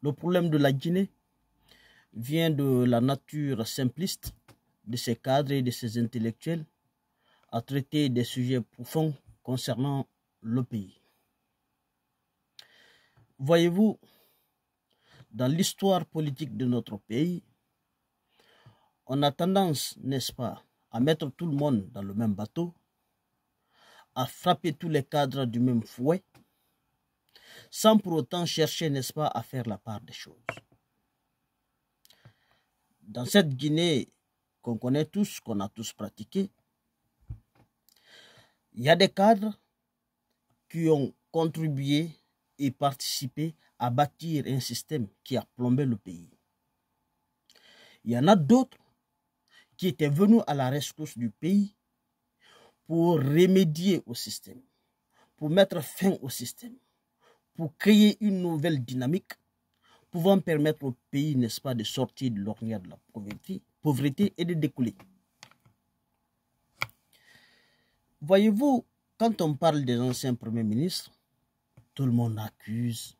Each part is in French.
Le problème de la Guinée vient de la nature simpliste de ses cadres et de ses intellectuels à traiter des sujets profonds concernant le pays. Voyez-vous, dans l'histoire politique de notre pays, on a tendance, n'est-ce pas, à mettre tout le monde dans le même bateau, à frapper tous les cadres du même fouet, sans pour autant chercher, n'est-ce pas, à faire la part des choses. Dans cette Guinée qu'on connaît tous, qu'on a tous pratiqué, il y a des cadres qui ont contribué et participé à bâtir un système qui a plombé le pays. Il y en a d'autres qui étaient venus à la rescousse du pays pour remédier au système, pour mettre fin au système, pour créer une nouvelle dynamique pouvant permettre au pays, n'est-ce pas, de sortir de l'ornière de la pauvreté et de découler. Voyez-vous, quand on parle des anciens premiers ministres, tout le monde accuse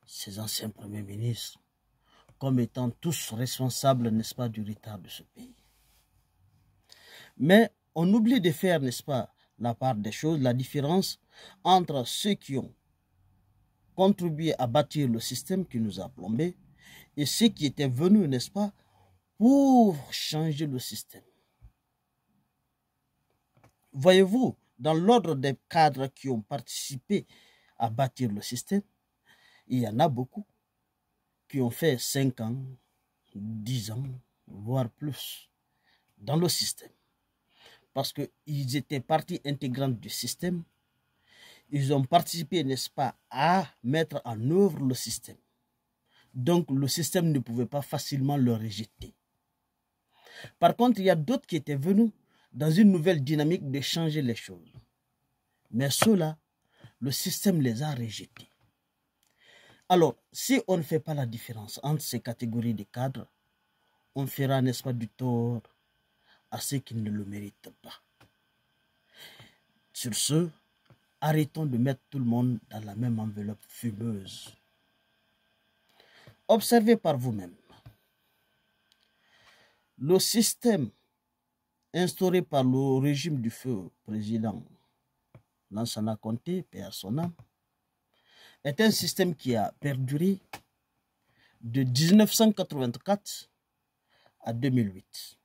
ces anciens premiers ministres comme étant tous responsables, n'est-ce pas, du retard de ce pays. Mais on oublie de faire, n'est-ce pas, la part des choses, la différence entre ceux qui ont contribué à bâtir le système qui nous a plombés et ceux qui étaient venus, n'est-ce pas, pour changer le système. Voyez-vous, dans l'ordre des cadres qui ont participé à bâtir le système, il y en a beaucoup qui ont fait 5 ans, 10 ans, voire plus dans le système. Parce qu'ils étaient partie intégrante du système. Ils ont participé, n'est-ce pas, à mettre en œuvre le système. Donc, le système ne pouvait pas facilement le rejeter. Par contre, il y a d'autres qui étaient venus dans une nouvelle dynamique de changer les choses. Mais ceux-là, le système les a rejetés. Alors, si on ne fait pas la différence entre ces catégories de cadres, on fera, n'est-ce pas, du tort à ceux qui ne le méritent pas. Sur ce, arrêtons de mettre tout le monde dans la même enveloppe fumeuse. Observez par vous-même. Le système instauré par le régime du feu président Lansana Conté, paix à son âme, est un système qui a perduré de 1984 à 2008.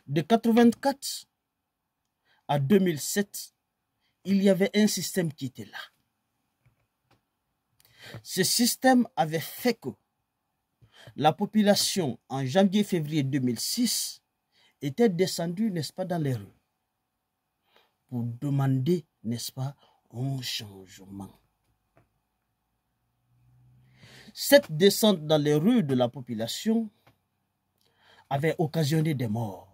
De 1984 à 2007, il y avait un système qui était là. Ce système avait fait que la population, en janvier-février 2006, était descendue, n'est-ce pas, dans les rues pour demander, n'est-ce pas, un changement. Cette descente dans les rues de la population avait occasionné des morts.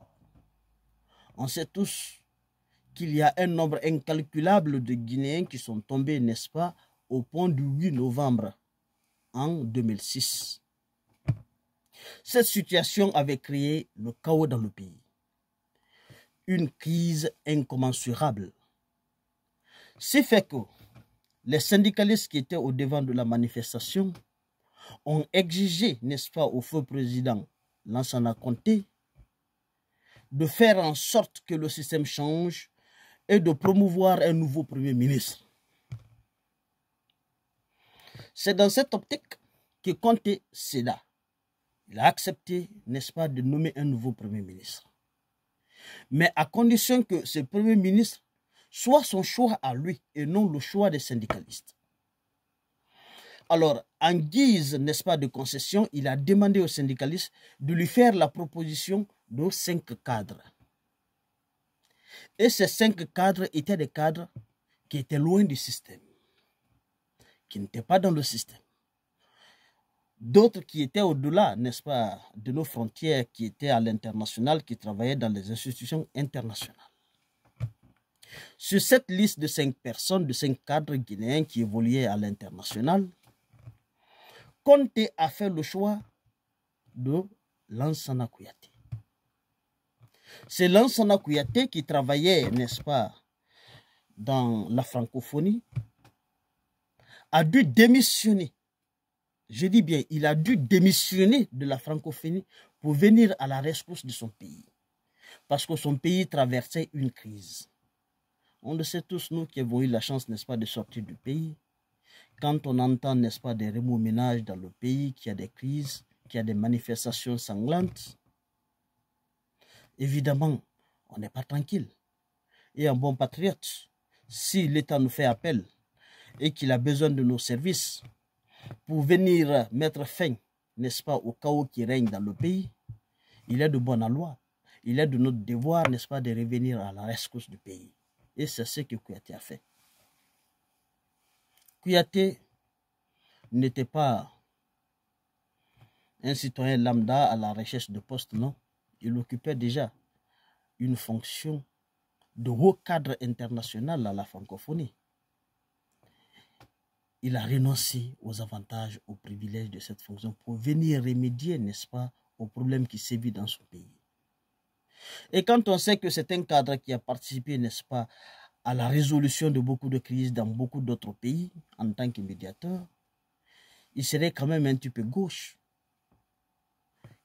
On sait tous qu'il y a un nombre incalculable de Guinéens qui sont tombés, n'est-ce pas, au pont du 8 novembre en 2006. Cette situation avait créé le chaos dans le pays. Une crise incommensurable. C'est fait que les syndicalistes qui étaient au devant de la manifestation ont exigé, n'est-ce pas, au feu président Lansana Conté de faire en sorte que le système change et de promouvoir un nouveau Premier ministre. C'est dans cette optique que Conté céda. Il a accepté, n'est-ce pas, de nommer un nouveau Premier ministre. Mais à condition que ce Premier ministre soit son choix à lui et non le choix des syndicalistes. Alors, en guise, n'est-ce pas, de concession, il a demandé aux syndicalistes de lui faire la proposition de 5 cadres. Et ces 5 cadres étaient des cadres qui étaient loin du système, qui n'étaient pas dans le système. D'autres qui étaient au-delà, n'est-ce pas, de nos frontières, qui étaient à l'international, qui travaillaient dans les institutions internationales. Sur cette liste de 5 personnes, de 5 cadres guinéens qui évoluaient à l'international, Conté a fait le choix de Lansana Kouyaté. C'est Lansana Kouyaté qui travaillait, n'est-ce pas, dans la francophonie, a dû démissionner. Je dis bien, il a dû démissionner de la francophonie pour venir à la rescousse de son pays. Parce que son pays traversait une crise. On le sait tous, nous qui avons eu la chance, n'est-ce pas, de sortir du pays. Quand on entend, n'est-ce pas, des remous-ménages dans le pays, qu'il y a des crises, qu'il y a des manifestations sanglantes, évidemment, on n'est pas tranquille. Et un bon patriote, si l'État nous fait appel et qu'il a besoin de nos services pour venir mettre fin, n'est-ce pas, au chaos qui règne dans le pays, il est de bonne loi. Il est de notre devoir, n'est-ce pas, de revenir à la rescousse du pays. Et c'est ce que Kouyaté a fait. Kouyaté n'était pas un citoyen lambda à la recherche de poste, non. Il occupait déjà une fonction de haut cadre international à la francophonie. Il a renoncé aux avantages, aux privilèges de cette fonction pour venir remédier, n'est-ce pas, aux problèmes qui sévissent dans son pays. Et quand on sait que c'est un cadre qui a participé, n'est-ce pas, à la résolution de beaucoup de crises dans beaucoup d'autres pays en tant que médiateur, il serait quand même un petit peu gauche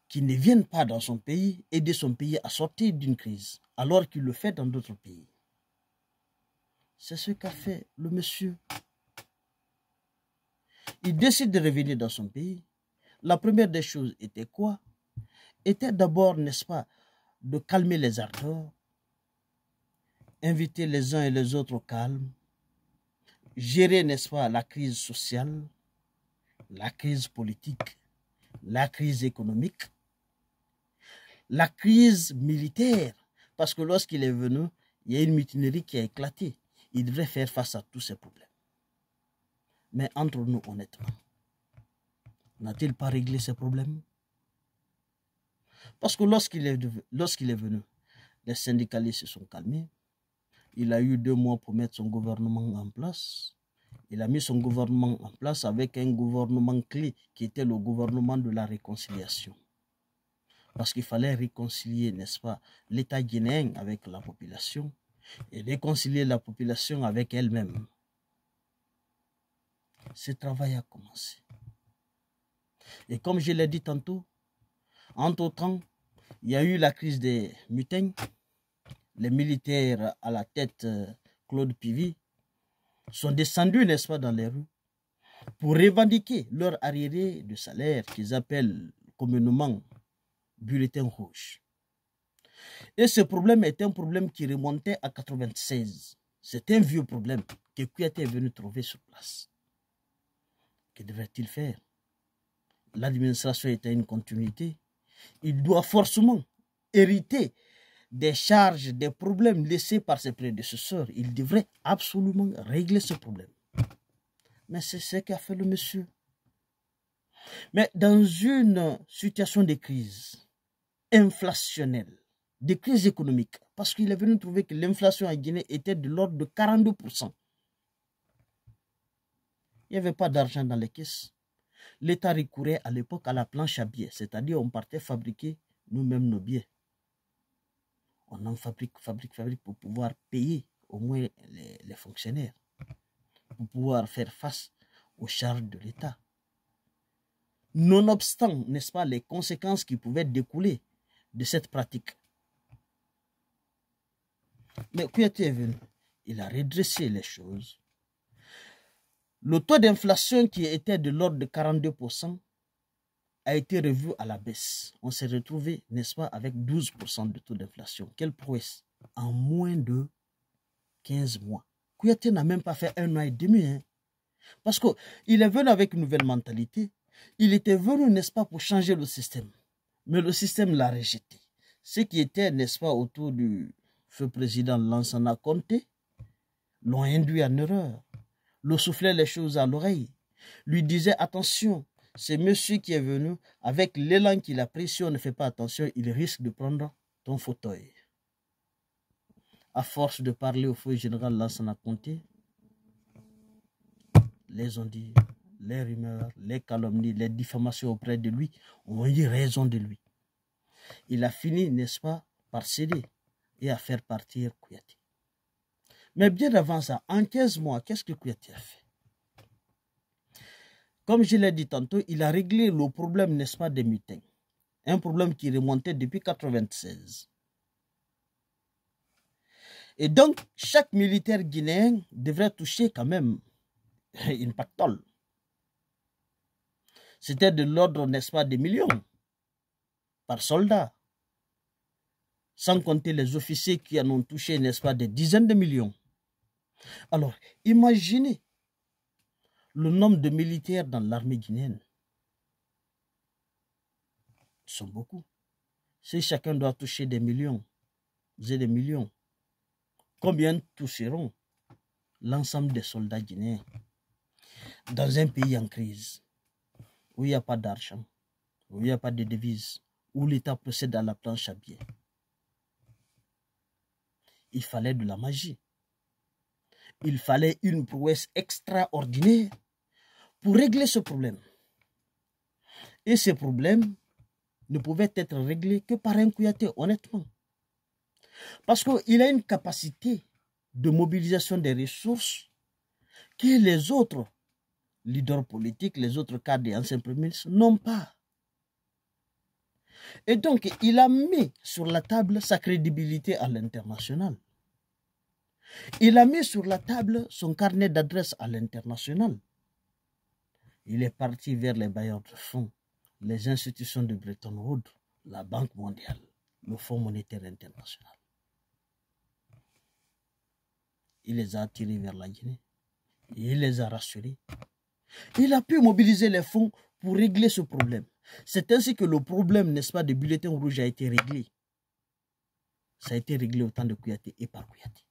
qu'il ne vienne pas dans son pays, aider son pays à sortir d'une crise, alors qu'il le fait dans d'autres pays. C'est ce qu'a fait le monsieur. Il décide de revenir dans son pays. La première des choses était quoi? Était d'abord, n'est-ce pas, de calmer les ardeurs, inviter les uns et les autres au calme, gérer, n'est-ce pas, la crise sociale, la crise politique, la crise économique, la crise militaire, parce que lorsqu'il est venu, il y a une mutinerie qui a éclaté. Il devrait faire face à tous ces problèmes. Mais entre nous, honnêtement, n'a-t-il pas réglé ces problèmes? Parce que lorsqu'il est venu, les syndicalistes se sont calmés. Il a eu 2 mois pour mettre son gouvernement en place. Il a mis son gouvernement en place avec un gouvernement clé qui était le gouvernement de la réconciliation. Parce qu'il fallait réconcilier, n'est-ce pas, l'État guinéen avec la population et réconcilier la population avec elle-même. Ce travail a commencé. Et comme je l'ai dit tantôt, entre-temps, il y a eu la crise des mutins. Les militaires à la tête, Claude Pivy, sont descendus, n'est-ce pas, dans les rues pour revendiquer leur arriéré de salaire qu'ils appellent communément bulletin rouge. Et ce problème est un problème qui remontait à 1996. C'est un vieux problème que Kouyaté est venu trouver sur place. Que devrait-il faire? L'administration est à une continuité. Il doit forcément hériter des charges, des problèmes laissés par ses prédécesseurs. Il devrait absolument régler ce problème. Mais c'est ce qu'a fait le monsieur. Mais dans une situation de crise inflationnelle, de crise économique, parce qu'il est venu trouver que l'inflation en Guinée était de l'ordre de 42%. Il n'y avait pas d'argent dans les caisses. L'État recourait à l'époque à la planche à billets, c'est-à-dire on partait fabriquer nous-mêmes nos billets. On en fabrique pour pouvoir payer au moins les fonctionnaires, pour pouvoir faire face aux charges de l'État. Nonobstant, n'est-ce pas, les conséquences qui pouvaient découler de cette pratique. Mais Kouyaté est venu, il a redressé les choses. Le taux d'inflation qui était de l'ordre de 42% a été revu à la baisse. On s'est retrouvé, n'est-ce pas, avec 12% de taux d'inflation. Quelle prouesse! En moins de 15 mois. Kouyaté n'a même pas fait 1 an et demi. Hein. Parce qu'il est venu avec une nouvelle mentalité. Il était venu, n'est-ce pas, pour changer le système. Mais le système l'a rejeté. Ceux qui étaient, n'est-ce pas, autour du feu président Lansana Conté l'ont induit en erreur. Le soufflait les choses à l'oreille. Lui disait attention, c'est monsieur qui est venu, avec l'élan qu'il a pris, si on ne fait pas attention, il risque de prendre ton fauteuil. À force de parler au feu général Lansana Conté, les ont dit, les rumeurs, les calomnies, les diffamations auprès de lui ont eu raison de lui. Il a fini, n'est-ce pas, par céder et à faire partir Kouyaté. Mais bien avant ça, en 15 mois, qu'est-ce que Kouyaté a fait? comme je l'ai dit tantôt, il a réglé le problème, n'est-ce pas, des mutins. Un problème qui remontait depuis 1996. Et donc, chaque militaire guinéen devrait toucher quand même une pactole. C'était de l'ordre, n'est-ce pas, des millions par soldat. Sans compter les officiers qui en ont touché, n'est-ce pas, des dizaines de millions. Alors, imaginez le nombre de militaires dans l'armée guinéenne. Ils sont beaucoup. Si chacun doit toucher des millions et des millions, combien toucheront l'ensemble des soldats guinéens dans un pays en crise, où il n'y a pas d'argent, où il n'y a pas de devises, où l'État procède à la planche à billets? Il fallait de la magie. Il fallait une prouesse extraordinaire pour régler ce problème. Et ce problème ne pouvait être réglé que par un Kouyaté, honnêtement. Parce qu'il a une capacité de mobilisation des ressources que les autres leaders politiques, les autres cadres et anciens premiers ministres n'ont pas. Et donc, il a mis sur la table sa crédibilité à l'international. Il a mis sur la table son carnet d'adresses à l'international. Il est parti vers les bailleurs de fonds, les institutions de Bretton Woods, la Banque mondiale, le Fonds monétaire international. Il les a attirés vers la Guinée. Il les a rassurés. Il a pu mobiliser les fonds pour régler ce problème. C'est ainsi que le problème, n'est-ce pas, des bulletins rouges a été réglé. Ça a été réglé au temps de Kouyaté et par Kouyaté.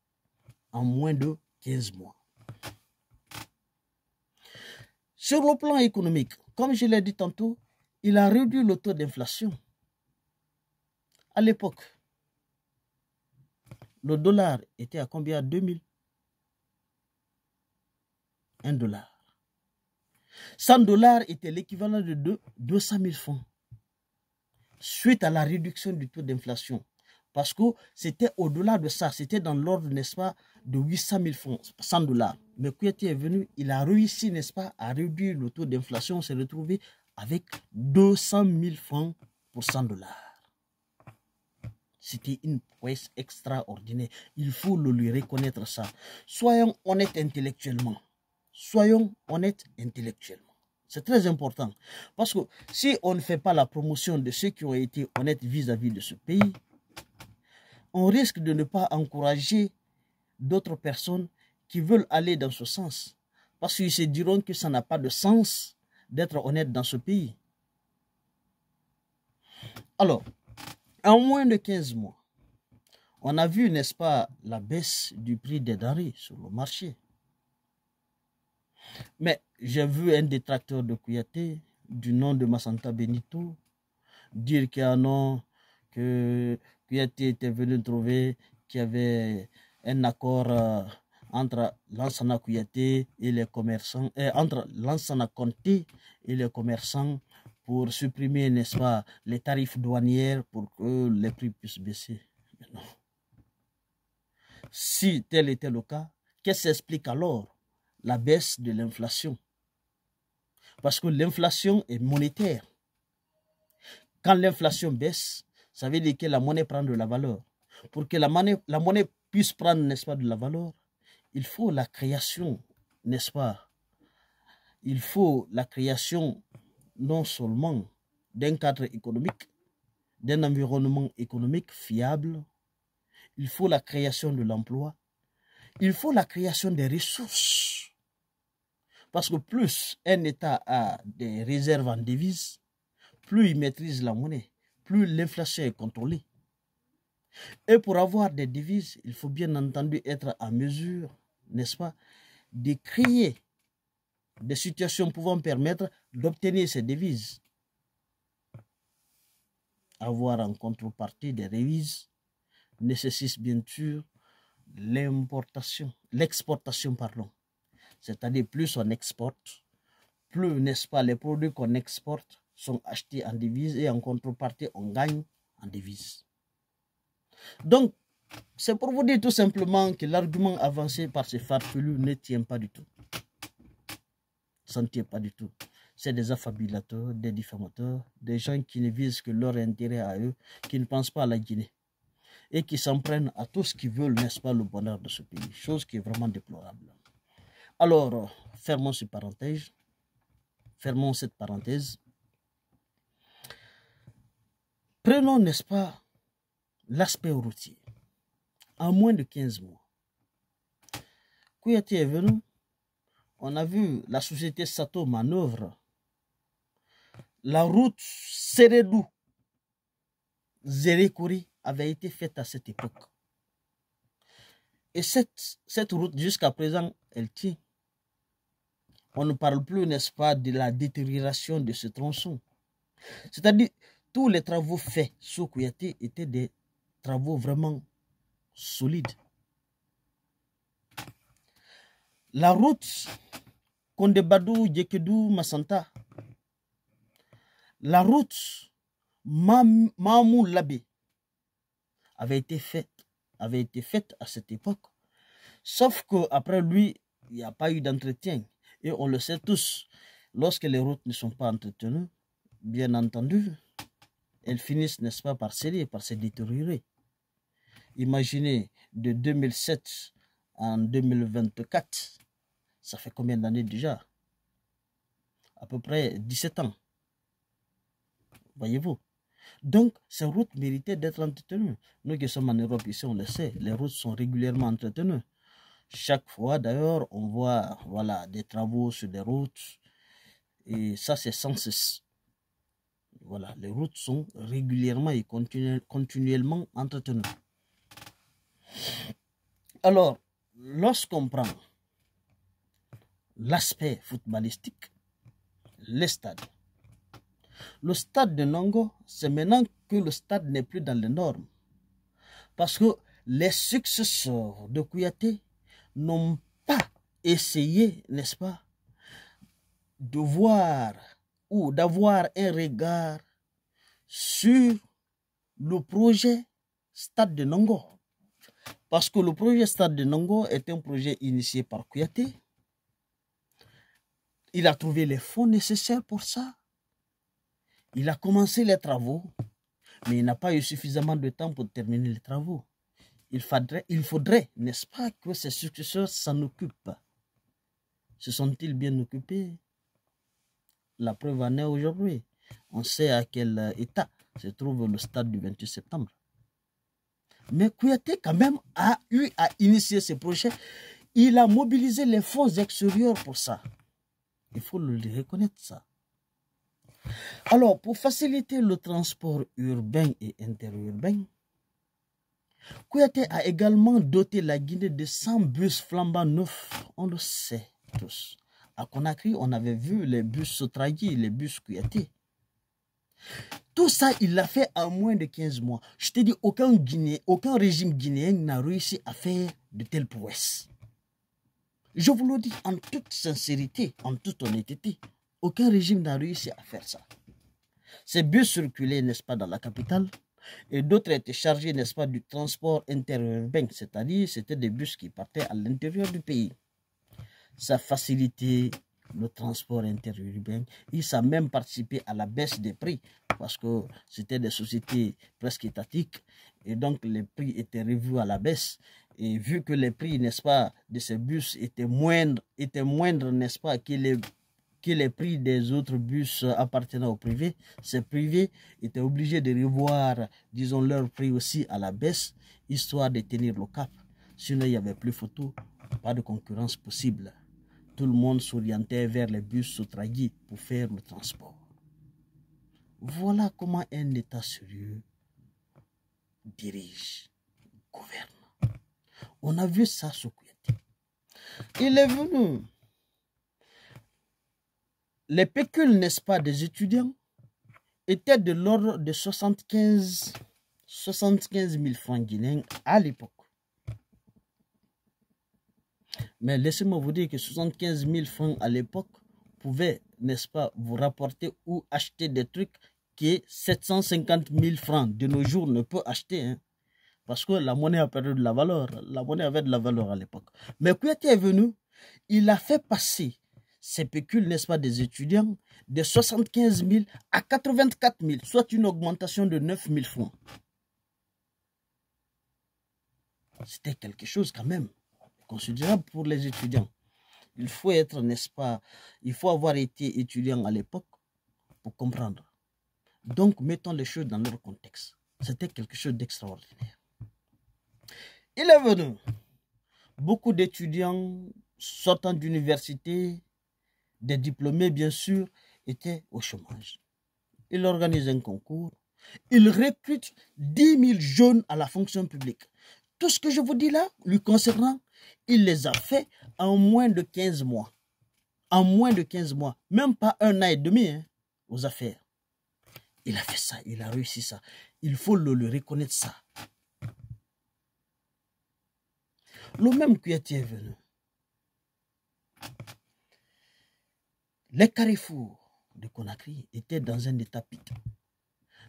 En moins de 15 mois. Sur le plan économique, comme je l'ai dit tantôt, il a réduit le taux d'inflation. À l'époque, le dollar était à combien? 2000. 1 dollar. 100 dollars était l'équivalent de 200 000 francs. Suite à la réduction du taux d'inflation. Parce que c'était au-delà de ça, c'était dans l'ordre, n'est-ce pas, de 800 000 francs, 100 dollars. Mais Kouyaté est venu, il a réussi, n'est-ce pas, à réduire le taux d'inflation. On s'est retrouvé avec 200 000 francs pour 100 dollars. C'était une prouesse extraordinaire. Il faut le lui reconnaître ça. Soyons honnêtes intellectuellement. Soyons honnêtes intellectuellement. C'est très important. Parce que si on ne fait pas la promotion de ceux qui ont été honnêtes vis-à-vis de ce pays, on risque de ne pas encourager d'autres personnes qui veulent aller dans ce sens. Parce qu'ils se diront que ça n'a pas de sens d'être honnête dans ce pays. Alors, en moins de 15 mois, on a vu, n'est-ce pas, la baisse du prix des denrées sur le marché. Mais j'ai vu un détracteur de Kouyaté, du nom de Massanta Benito, dire qu'il y a un an que Kouyaté était venu trouver qu'il y avait un accord entre Lansana Kouyaté et les commerçants, entre Lansana Conté et les commerçants pour supprimer, n'est-ce pas, les tarifs douaniers pour que les prix puissent baisser. Mais non. Si tel était le cas, qu'est-ce qui explique alors la baisse de l'inflation? Parce que l'inflation est monétaire. Quand l'inflation baisse, ça veut dire que la monnaie prend de la valeur. Pour que la monnaie puisse prendre, n'est-ce pas, de la valeur, il faut la création, n'est-ce pas? Il faut la création non seulement d'un cadre économique, d'un environnement économique fiable, il faut la création de l'emploi, il faut la création des ressources. Parce que plus un État a des réserves en devises, plus il maîtrise la monnaie, plus l'inflation est contrôlée. Et pour avoir des devises, il faut bien entendu être en mesure, n'est-ce pas, de créer des situations pouvant permettre d'obtenir ces devises. Avoir en contrepartie des devises nécessite bien sûr l'exportation, pardon. C'est-à-dire plus on exporte, plus, n'est-ce pas, les produits qu'on exporte sont achetés en devises et en contrepartie, on gagne en devises. Donc, c'est pour vous dire tout simplement que l'argument avancé par ces farfelus ne tient pas du tout. Ça ne tient pas du tout. c'est des affabulateurs, des diffamateurs, des gens qui ne visent que leur intérêt à eux, qui ne pensent pas à la Guinée et qui s'en prennent à tout ce qu'ils veulent, n'est-ce pas, le bonheur de ce pays, chose qui est vraiment déplorable. Alors, fermons cette parenthèse. Prenons, n'est-ce pas, l'aspect routier. En moins de 15 mois, Kouyaté est venu, on a vu la société Sato manœuvre. La route Sérédou-Zérékouri avait été faite à cette époque. Et cette route, jusqu'à présent, elle tient. On ne parle plus, n'est-ce pas, de la détérioration de ce tronçon. C'est-à-dire, tous les travaux faits sous Kouyaté étaient des travaux vraiment solides. La route Kondebadou-Djekedou-Massanta, la route Mamou-Labé avait été faite à cette époque. Sauf qu'après lui, il n'y a pas eu d'entretien. Et on le sait tous, lorsque les routes ne sont pas entretenues, bien entendu, elles finissent, n'est-ce pas, par céder, par se détériorer. Imaginez, de 2007 en 2024, ça fait combien d'années déjà? À peu près 17 ans. Voyez-vous? Donc, ces routes méritaient d'être entretenues. Nous qui sommes en Europe ici, on le sait, les routes sont régulièrement entretenues. Chaque fois, d'ailleurs, on voit voilà, des travaux sur des routes. Et ça, c'est sans cesse. Voilà, les routes sont régulièrement et continuellement entretenues. Alors, lorsqu'on prend l'aspect footballistique, les stades. Le stade de Nongo, c'est maintenant que le stade n'est plus dans les normes. Parce que les successeurs de Kouyaté n'ont pas essayé, n'est-ce pas, de voir ou d'avoir un regard sur le projet Stade de Nongo. Parce que le projet Stade de Nongo est un projet initié par Kouyaté. Il a trouvé les fonds nécessaires pour ça. Il a commencé les travaux, mais il n'a pas eu suffisamment de temps pour terminer les travaux. Il faudrait, n'est-ce pas, que ses successeurs s'en occupent. Se sont-ils bien occupés? La preuve en est aujourd'hui. On sait à quel état se trouve le stade du 28 septembre. Mais Kouyaté, quand même, a eu à initier ce projet. Il a mobilisé les fonds extérieurs pour ça. Il faut le reconnaître, ça. Alors, pour faciliter le transport urbain et interurbain, Kouyaté a également doté la Guinée de 100 bus flambant neufs. On le sait tous. À Conakry, on avait vu les bus Sotragui, les bus Kouyaté. Tout ça, il l'a fait en moins de 15 mois. Je te dis, aucun régime guinéen n'a réussi à faire de telles prouesses. Je vous le dis en toute sincérité, en toute honnêteté. Aucun régime n'a réussi à faire ça. Ces bus circulaient, n'est-ce pas, dans la capitale, et d'autres étaient chargés, n'est-ce pas, du transport interurbain, c'est-à-dire c'était des bus qui partaient à l'intérieur du pays. Ça facilitait le transport interurbain et ça a même participé à la baisse des prix parce que c'était des sociétés presque étatiques et donc les prix étaient revus à la baisse. Et vu que les prix, n'est-ce pas, de ces bus étaient moindres, n'est-ce pas, que les prix des autres bus appartenant au privé, ces privés étaient obligés de revoir, disons, leur prix aussi à la baisse, histoire de tenir le cap. Sinon, il n'y avait plus photo, pas de concurrence possible. Tout le monde s'orientait vers les bus Sotragui pour faire le transport. Voilà comment un État sérieux dirige, gouverne. On a vu ça sous Kouyaté. Il est venu. Les pécules, n'est-ce pas, des étudiants étaient de l'ordre de 75 000 francs guinéens à l'époque. Mais laissez-moi vous dire que 75 000 francs à l'époque pouvaient, n'est-ce pas, vous rapporter ou acheter des trucs que 750 000 francs de nos jours ne peut acheter. Hein, parce que la monnaie a perdu de la valeur. La monnaie avait de la valeur à l'époque. Mais Kouyaté est venu, il a fait passer ces pécules, n'est-ce pas, des étudiants, de 75 000 à 84 000, soit une augmentation de 9 000 francs. C'était quelque chose quand même considérable pour les étudiants. Il faut être, n'est-ce pas, il faut avoir été étudiant à l'époque pour comprendre. Donc, mettons les choses dans leur contexte. C'était quelque chose d'extraordinaire. Il est venu. Beaucoup d'étudiants sortant d'université, des diplômés bien sûr, étaient au chômage. Il organise un concours. Il recrute 10 000 jeunes à la fonction publique. Tout ce que je vous dis là, lui concernant, il les a fait en moins de 15 mois. En moins de 15 mois. Même pas 1 an et demi hein, aux affaires. Il a fait ça, il a réussi ça. Il faut le reconnaître ça. Le même Kouyaté est venu. Les carrefours de Conakry étaient dans un état piteux.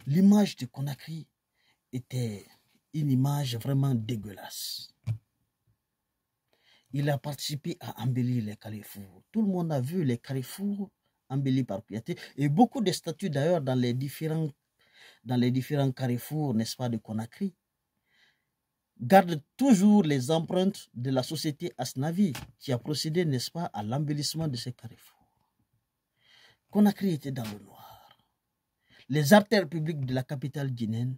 L'image de Conakry était une image vraiment dégueulasse. Il a participé à embellir les carrefours. Tout le monde a vu les carrefours embellis par Kouyaté. Et beaucoup de statues d'ailleurs dans les différents carrefours, n'est-ce pas, de Conakry, gardent toujours les empreintes de la société Asnavi qui a procédé, n'est-ce pas, à l'embellissement de ces carrefours. Conakry était dans le noir. Les artères publiques de la capitale guinéenne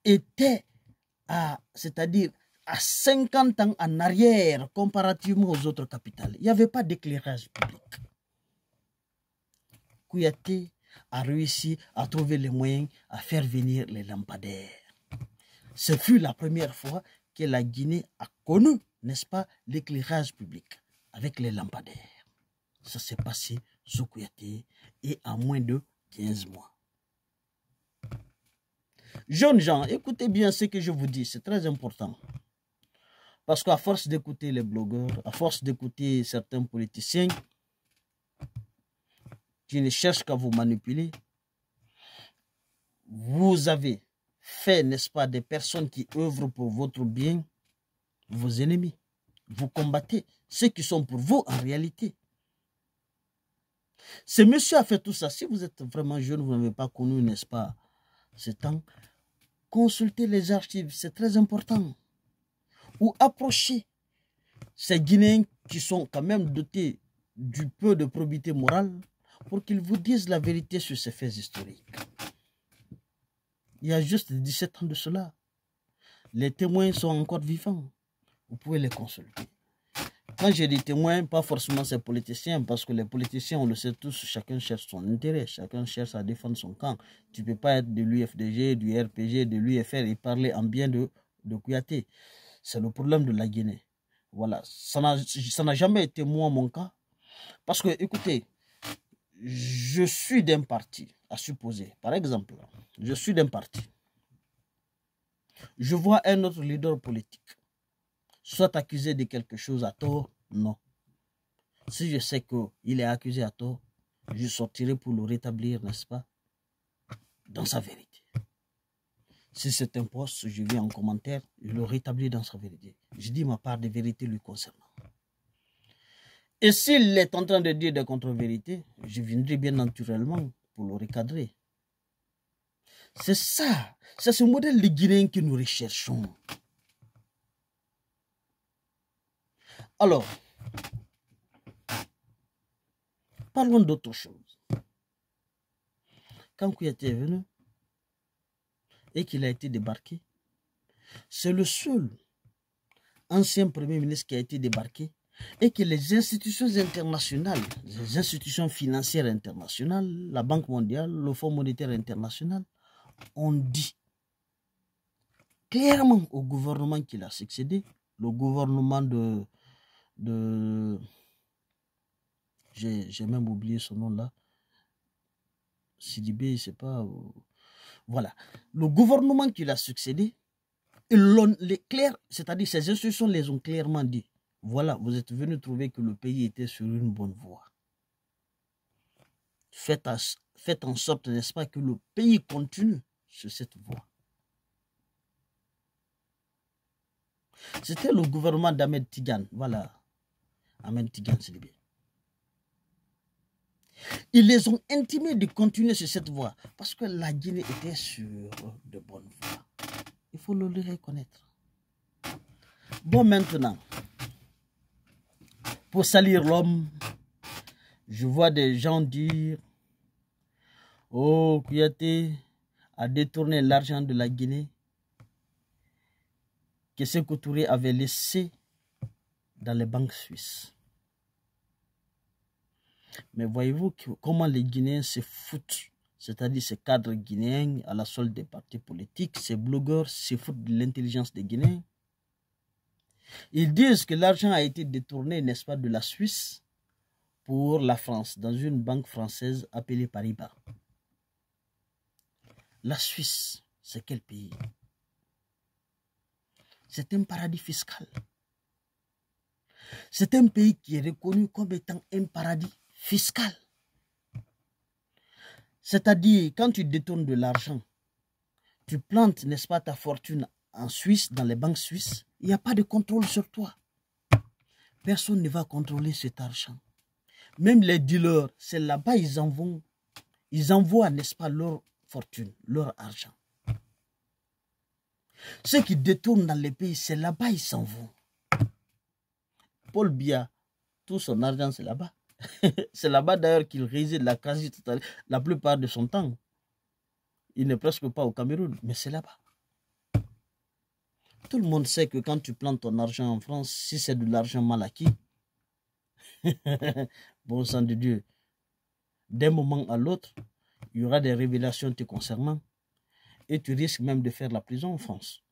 étaient c'est-à-dire à 50 ans en arrière comparativement aux autres capitales. Il n'y avait pas d'éclairage public. Kouyaté a réussi à trouver les moyens à faire venir les lampadaires. Ce fut la première fois que la Guinée a connu, n'est-ce pas, l'éclairage public avec les lampadaires. Ça s'est passé sous Kouyaté et en moins de 15 mois. Jeunes gens, écoutez bien ce que je vous dis, c'est très important. Parce qu'à force d'écouter les blogueurs, à force d'écouter certains politiciens qui ne cherchent qu'à vous manipuler, vous avez fait, n'est-ce pas, des personnes qui œuvrent pour votre bien, vos ennemis. Vous combattez ceux qui sont pour vous en réalité. Ce monsieur a fait tout ça. Si vous êtes vraiment jeune, vous n'avez pas connu, n'est-ce pas, ce temps, consultez les archives, c'est très important. Ou approchez ces Guinéens qui sont quand même dotés du peu de probité morale pour qu'ils vous disent la vérité sur ces faits historiques. Il y a juste 17 ans de cela. Les témoins sont encore vivants. Vous pouvez les consulter. Quand j'ai des témoins, pas forcément ces politiciens, parce que les politiciens, on le sait tous, chacun cherche son intérêt, chacun cherche à défendre son camp. Tu ne peux pas être de l'UFDG, du RPG, de l'UFR et parler en bien de Kouyaté. C'est le problème de la Guinée. Voilà, ça n'a jamais été moi mon cas. Parce que, écoutez, je suis d'un parti, à supposer. Par exemple, je suis d'un parti. Je vois un autre leader politique, soit accusé de quelque chose à tort, non. Si je sais qu'il est accusé à tort, je sortirai pour le rétablir, n'est-ce pas, dans sa vérité. Si c'est un poste, je viens en commentaire, je le rétablis dans sa vérité. Je dis ma part de vérité lui concernant. Et s'il est en train de dire des contre-vérités, je viendrai bien naturellement pour le recadrer. C'est ça, c'est ce modèle de Guinéen que nous recherchons. Alors, parlons d'autre chose. Quand Kouyaté est venu et qu'il a été débarqué, c'est le seul ancien Premier ministre qui a été débarqué et que les institutions internationales, les institutions financières internationales, la Banque mondiale, le Fonds monétaire international, ont dit clairement au gouvernement qui l'a succédé, le gouvernement j'ai même oublié son nom là, Sidibé, c'est pas... voilà. Le gouvernement qui l'a succédé, c'est-à-dire ces institutions les ont clairement dit. Voilà, vous êtes venus trouver que le pays était sur une bonne voie. Faites en sorte, n'est-ce pas, que le pays continue sur cette voie. C'était le gouvernement d'Ahmed Tidiane. Voilà. Ahmed Tidiane, c'est bien. Ils les ont intimés de continuer sur cette voie parce que la Guinée était sur de bonnes voies. Il faut le reconnaître. Bon, maintenant, pour salir l'homme, je vois des gens dire « Oh, Kouyaté a détourné l'argent de la Guinée que Sékou Touré avait laissé dans les banques suisses. » Mais voyez-vous comment les Guinéens se foutent, c'est-à-dire ces cadres guinéens à la solde des partis politiques, ces blogueurs se foutent de l'intelligence des Guinéens. Ils disent que l'argent a été détourné, n'est-ce pas, de la Suisse pour la France, dans une banque française appelée Paribas. La Suisse, c'est quel pays? C'est un paradis fiscal. C'est un pays qui est reconnu comme étant un paradis fiscal. C'est-à-dire, quand tu détournes de l'argent, tu plantes, n'est-ce pas, ta fortune en Suisse, dans les banques suisses, il n'y a pas de contrôle sur toi. Personne ne va contrôler cet argent. Même les dealers, c'est là-bas ils envoient, n'est-ce pas, leur fortune, leur argent. Ceux qui détournent dans les pays, c'est là-bas ils s'en vont. Paul Biya, tout son argent, c'est là-bas. C'est là-bas d'ailleurs qu'il réside la plupart de son temps. Il n'est presque pas au Cameroun, mais c'est là-bas. Tout le monde sait que quand tu plantes ton argent en France, si c'est de l'argent mal acquis, bon sang de Dieu, d'un moment à l'autre, il y aura des révélations te concernant et tu risques même de faire la prison en France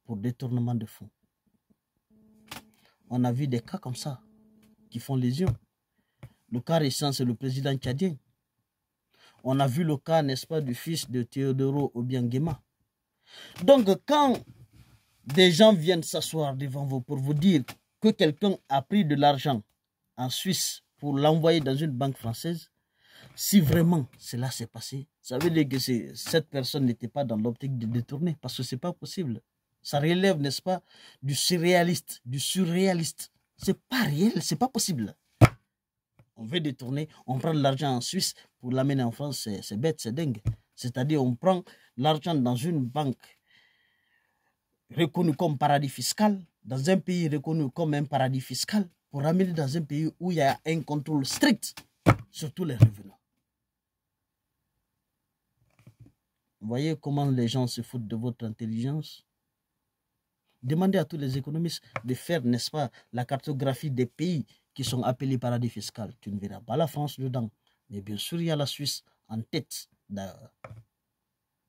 pour détournement de fonds. On a vu des cas comme ça qui font lésion. Le cas récent, c'est le président tchadien. On a vu le cas, n'est-ce pas, du fils de Théodoro Obiangema. Donc, quand des gens viennent s'asseoir devant vous pour vous dire que quelqu'un a pris de l'argent en Suisse pour l'envoyer dans une banque française, si vraiment cela s'est passé, ça veut dire que cette personne n'était pas dans l'optique de détourner, parce que ce n'est pas possible. Ça relève, n'est-ce pas, du surréaliste, C'est pas réel, c'est pas possible. On veut détourner, on prend de l'argent en Suisse pour l'amener en France, c'est bête, c'est dingue. C'est-à-dire on prend l'argent dans une banque reconnue comme paradis fiscal, dans un pays reconnu comme un paradis fiscal, pour ramener dans un pays où il y a un contrôle strict sur tous les revenus. Vous voyez comment les gens se foutent de votre intelligence? Demandez à tous les économistes de faire, n'est-ce pas, la cartographie des pays qui sont appelés paradis fiscaux. Tu ne verras pas la France dedans. Mais bien sûr, il y a la Suisse en tête.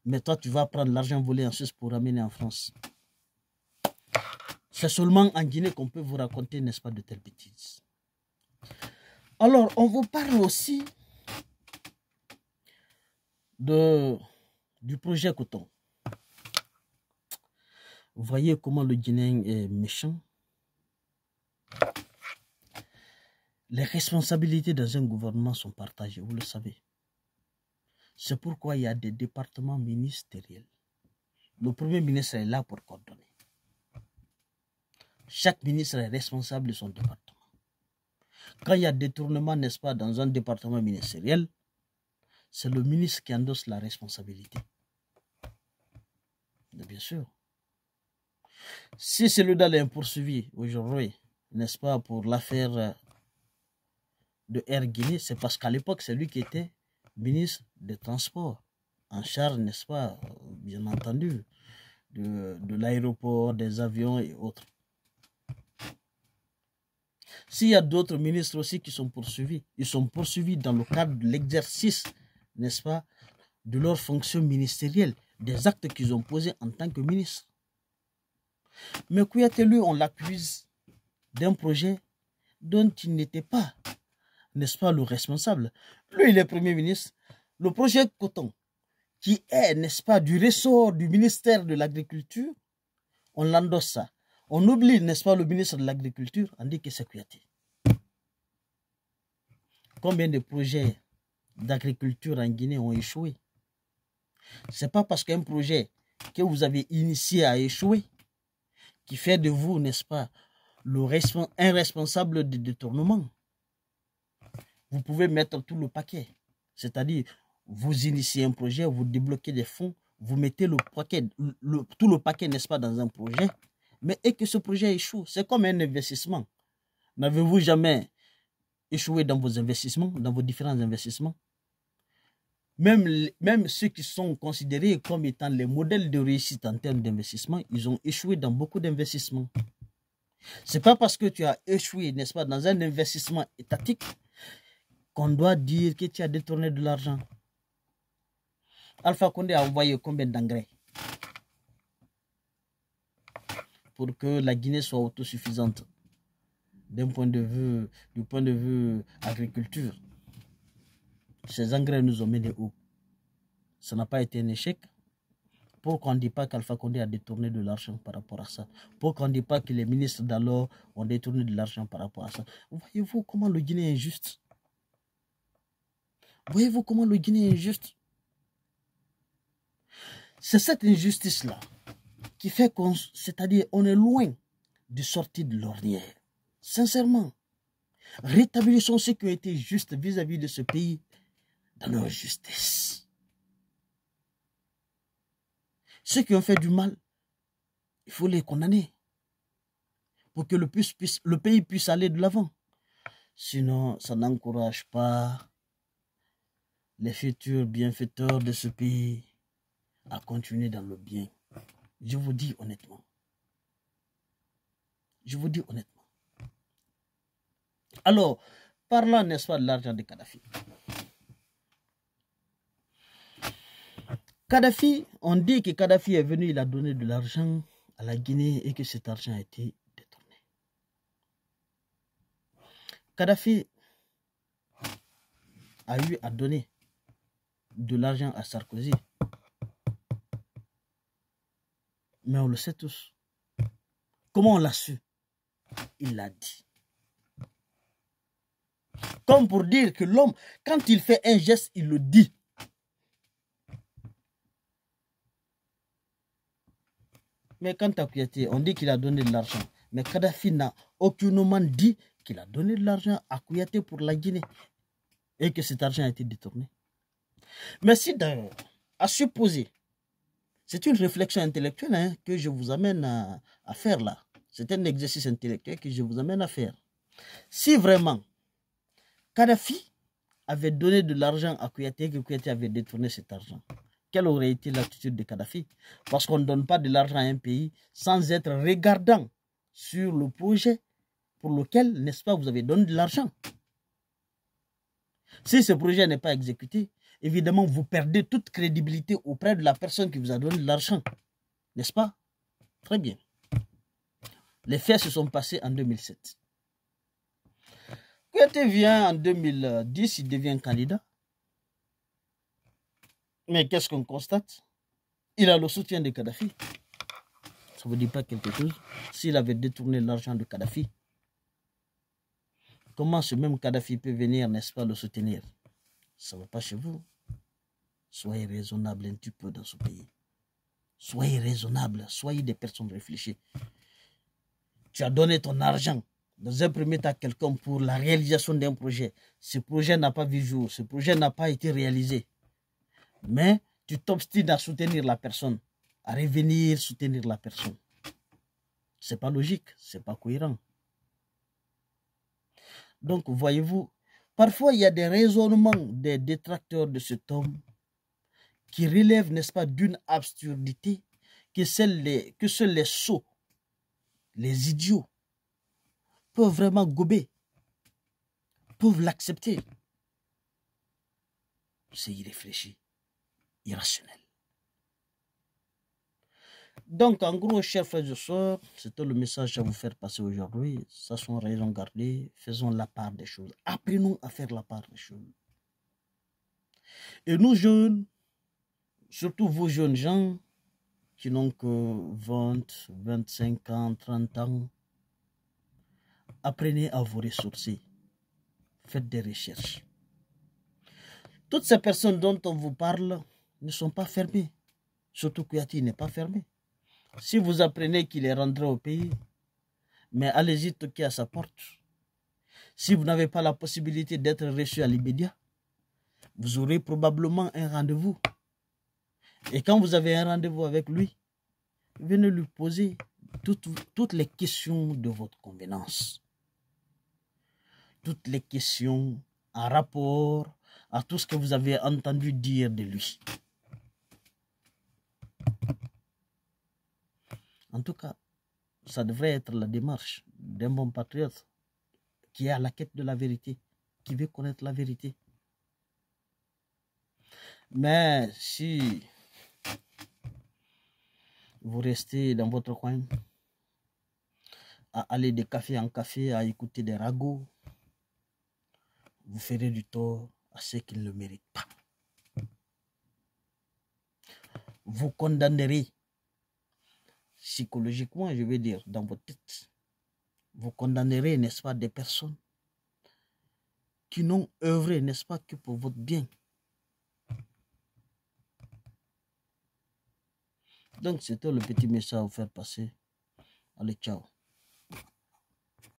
Mais toi, tu vas prendre l'argent volé en Suisse pour ramener en France. C'est seulement en Guinée qu'on peut vous raconter, n'est-ce pas, de telles bêtises. Alors, on vous parle aussi du projet coton. Vous voyez comment le Guinéen est méchant. Les responsabilités dans un gouvernement sont partagées, vous le savez. C'est pourquoi il y a des départements ministériels. Le premier ministre est là pour coordonner. Chaque ministre est responsable de son département. Quand il y a détournement, n'est-ce pas, dans un département ministériel, c'est le ministre qui endosse la responsabilité. Mais bien sûr. Si celui-là est poursuivi aujourd'hui, n'est-ce pas, pour l'affaire de Air Guinée, c'est parce qu'à l'époque, c'est lui qui était ministre des Transports, en charge, n'est-ce pas, bien entendu, de l'aéroport, des avions et autres. S'il y a d'autres ministres aussi qui sont poursuivis, ils sont poursuivis dans le cadre de l'exercice, n'est-ce pas, de leurs fonctions ministérielles, des actes qu'ils ont posés en tant que ministre. Mais Kouyaté, lui, on l'accuse d'un projet dont il n'était pas, n'est-ce pas, le responsable. Lui, il est Premier ministre. Le projet coton, qui est, n'est-ce pas, du ressort du ministère de l'Agriculture, on l'endosse ça. On oublie, n'est-ce pas, le ministre de l'Agriculture, on dit que c'est Kouyaté. Combien de projets d'agriculture en Guinée ont échoué? Ce n'est pas parce qu'un projet que vous avez initié a échoué qui fait de vous, n'est-ce pas, un responsable de détournement. vous pouvez mettre tout le paquet. C'est-à-dire, vous initiez un projet, vous débloquez des fonds, vous mettez le paquet, tout le paquet, n'est-ce pas, dans un projet, mais et que ce projet échoue. C'est comme un investissement. N'avez-vous jamais échoué dans vos investissements, dans vos différents investissements? Même ceux qui sont considérés comme étant les modèles de réussite en termes d'investissement, ils ont échoué dans beaucoup d'investissements. Ce n'est pas parce que tu as échoué, n'est-ce pas, dans un investissement étatique qu'on doit dire que tu as détourné de l'argent. Alpha Condé a envoyé combien d'engrais pour que la Guinée soit autosuffisante du point de vue agriculture? Ces engrais nous ont mené où? Ça n'a pas été un échec. Pourquoi on ne dit pas qu'Alpha Condé a détourné de l'argent par rapport à ça? Pourquoi on ne dit pas que les ministres d'alors ont détourné de l'argent par rapport à ça? Voyez-vous comment le Guinée est injuste? Voyez-vous comment le Guinée est injuste? C'est cette injustice-là qui fait qu'on, c'est-à-dire, on est loin de sortir de l'ornière. Sincèrement, rétablissons ceux qui ont été justes vis-à-vis de ce pays dans leur justice. Ceux qui ont fait du mal, il faut les condamner pour que le pays puisse aller de l'avant. Sinon, ça n'encourage pas les futurs bienfaiteurs de ce pays à continuer dans le bien. Je vous dis honnêtement. Je vous dis honnêtement. Alors, parlant, n'est-ce pas, de l'argent de Kadhafi. Kadhafi, on dit que Kadhafi est venu, il a donné de l'argent à la Guinée et que cet argent a été détourné. Kadhafi a eu à donner de l'argent à Sarkozy. Mais on le sait tous. Comment on l'a su? Il l'a dit. Comme pour dire que l'homme, quand il fait un geste, il le dit. Mais quant à Kouyaté, on dit qu'il a donné de l'argent. Mais Kadhafi n'a aucunement dit qu'il a donné de l'argent à Kouyaté pour la Guinée et que cet argent a été détourné. Mais si d'ailleurs, à supposer, c'est une réflexion intellectuelle hein, que je vous amène à faire là. C'est un exercice intellectuel que je vous amène à faire. Si vraiment Kadhafi avait donné de l'argent à Kouyaté et que Kouyaté avait détourné cet argent, quelle aurait été l'attitude de Kadhafi? Parce qu'on ne donne pas de l'argent à un pays sans être regardant sur le projet pour lequel, n'est-ce pas, vous avez donné de l'argent. Si ce projet n'est pas exécuté, évidemment, vous perdez toute crédibilité auprès de la personne qui vous a donné de l'argent. N'est-ce pas? Très bien. Les faits se sont passés en 2007. Kouyaté vient en 2010, il devient candidat. Mais qu'est-ce qu'on constate? Il a le soutien de Kadhafi. Ça ne vous dit pas quelque chose? S'il avait détourné l'argent de Kadhafi, comment ce même Kadhafi peut venir, n'est-ce pas, le soutenir? Ça ne va pas chez vous. Soyez raisonnable un petit peu dans ce pays. Soyez raisonnable, soyez des personnes réfléchies. Tu as donné ton argent dans un premier temps à quelqu'un pour la réalisation d'un projet. Ce projet n'a pas vu jour, ce projet n'a pas été réalisé. Mais tu t'obstines à soutenir la personne, à revenir soutenir la personne. Ce n'est pas logique, ce n'est pas cohérent. Donc, voyez-vous, parfois il y a des raisonnements des détracteurs de cet homme qui relèvent, n'est-ce pas, d'une absurdité que seuls les sots, les idiots, peuvent vraiment gober, peuvent l'accepter. C'est irréfléchi, irrationnel. Donc, en gros, chers frères et sœurs, c'était le message à vous faire passer aujourd'hui. Ça sont raison gardée, faisons la part des choses. Apprenons à faire la part des choses. Et nous jeunes, surtout vous jeunes gens, qui n'ont que 20, 25 ans, 30 ans, apprenez à vous ressourcer. Faites des recherches. Toutes ces personnes dont on vous parle ne sont pas fermées. Surtout Kouyaté n'est pas fermé. Si vous apprenez qu'il est rentré au pays, mais allez-y toquer à sa porte. Si vous n'avez pas la possibilité d'être reçu à l'immédiat, vous aurez probablement un rendez-vous. Et quand vous avez un rendez-vous avec lui, venez lui poser toutes les questions de votre convenance. Toutes les questions en rapport à tout ce que vous avez entendu dire de lui. En tout cas, ça devrait être la démarche d'un bon patriote qui est à la quête de la vérité, qui veut connaître la vérité. Mais si vous restez dans votre coin, à aller de café en café, à écouter des ragots, vous ferez du tort à ceux qui ne le méritent pas. Vous condamnerez psychologiquement, je veux dire, dans votre tête, vous condamnerez, n'est-ce pas, des personnes qui n'ont œuvré, n'est-ce pas, que pour votre bien. Donc, c'était le petit message à vous faire passer. Allez, ciao.